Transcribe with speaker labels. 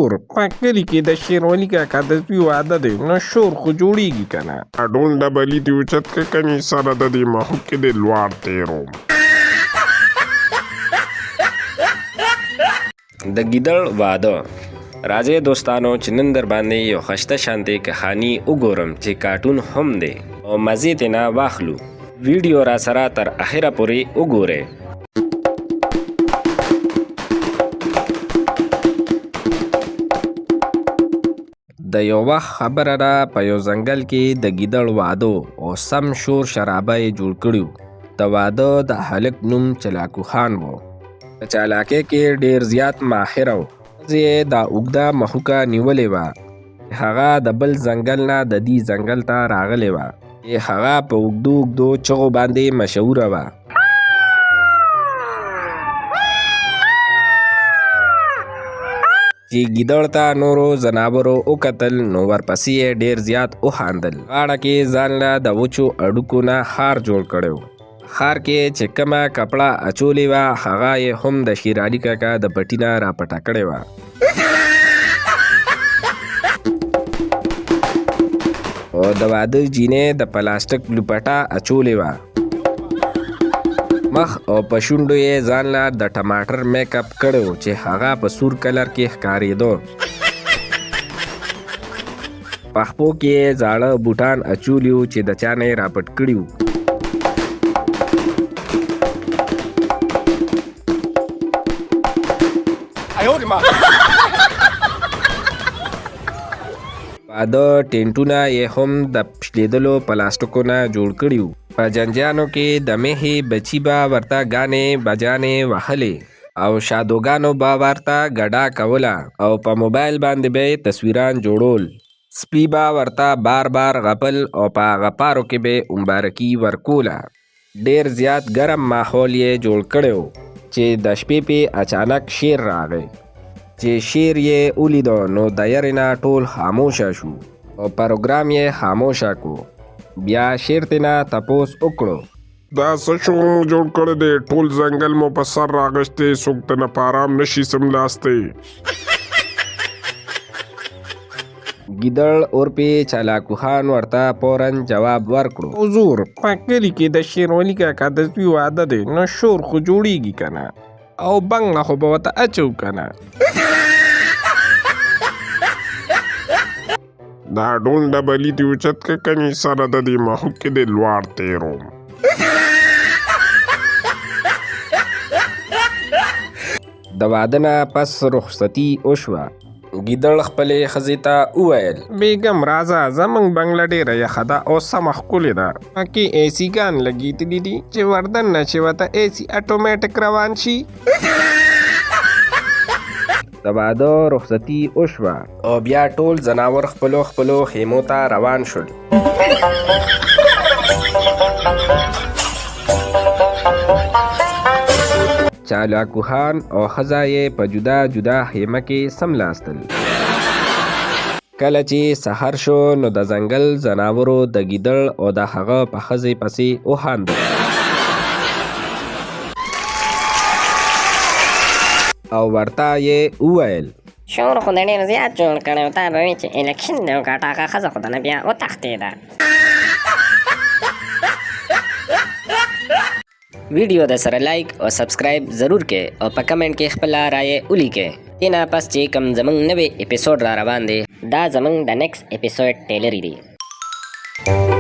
Speaker 1: حضور په کلي کې د شیروالي کاکا د زوی واده دی نو شور خو جوړیږي که نه
Speaker 2: ډول ډبلي دې اوچت که کني سره د دې محوق کې دې لوړ تېروم
Speaker 3: د ګیدړ واده. راځئ دوستانو چې نن در باندې یو خشته شانتې کهاني وګورم چې کارټون هم دی او مزې ترېنه واخلو. ویډیو را سره تر اخره پورې وګورئ. د یو وخت خبره ده په یو ځنګل کې د ګیدړ واده او سم شور شرابه یې جوړ کړي. د واده د هلک نوم چلاکو خان و. په چالاکۍ کې ډېر زیات ماهر و. ښځې یې دا اوږده مښوکه نیولې وه. هغه د بل ځنګل نه د دې ځنګل ته راغلې وه. هغه په اوږدو اوږدو چغو باندې مشهوره وه. چې ګیدړ ته نورو ځناورو وکتل نو ورپسې یې ډېر زیات وخاندل. غاړه کې ځان له د وچو اډوکو نه ښار جوړ کړی و. ښار کې چې کومه کپړه اچولې وه هغه یې هم د شیرعلي کاکا د پټي نه راپټه کړې وه. او د واده جینۍ د پلاستیک لوپټه اچولې وه. مخ او په شونډو یې ځان له د ټماټر میک اپ کړی و چې هغه په سور کلر کې ښکارېده. په خپو کې یې زاړه بوټان اچولي وو چې د چا نه یې راپټ کړي وو. واده ټینټونه یې هم د پشلېدلو پلاستیکو نه جوړ کړي وو. په جنجانو کې د مهې بچي به ورته ګانې بجانې وهلې او شادوګانو به ورته ګډا کوله او په موبایل باندې به یې تصویران جوړول. سپي به ورته بار بار غپل او په غپارو کې به مبارکي ورکوله. ډېر زیات ګرم ماحول یې جوړ کړی و چې د شپې پې اچانک شیر راغی. چې شیر یې ولیدو نو د یرې نه ټول خاموشه شو او پروګرام یې خاموشه کو. بیا شیر ترېنه تپوس وکړو
Speaker 2: دا څه شور مو جوړ کړی دی؟ ټول ځنګل مو په سر راغشتی، څوک ته نه په ارام نشي سملاستی.
Speaker 3: ګیدړ اورپې چالاکو خان ورته فوراً جواب ورکړو
Speaker 1: حضور په کلي کې د شیروالي کاکا د زوی واده دی نو شور خو جوړیږي که نه او بنګله خو به ورته اچو که نه.
Speaker 2: دا ډول ډبلي دې اوچت که کني سره د دې محوق کې دې لوړ تېروم.
Speaker 3: د واده نه پس رخصتي وشوه. ګیدړ خپلې ښځې ته وویل
Speaker 1: بیګم راځه زموږ بنګله ډېره یخه ده او سمه ښکلې ده. پکې ایسي ګان لګېدلي دي چې وردن نه چې ورته ایسي اټومیټک روان شي.
Speaker 3: د واده رخصتي وشوه او بیا ټول ځناور خپلو خپلو خیمو ته روان شول. چالاکو خان او ښځه یې په جدا جدا خیمه کې سملاستل. کله چې سحر شو نو د ځنګل ځناورو د ګیدړ او د هغه په ښځې پسې وخاندل او ورته یې وویل
Speaker 4: شور خو د ډېر زیات جوړ کړی و. تا به وي چې الکشن دی وګټه هغه ښځه خو د نه بیا وتښتېده.
Speaker 3: ویډیو د سره لایک او سبسکرایب ضرور کې او په کمنټ کې خپله رایې ولیکئ. دې نه پس چې کوم زموږ نوی اپیسوډ را روان دی
Speaker 4: دا زموږ د نیکسټ اپیسوډ ټیلر دی.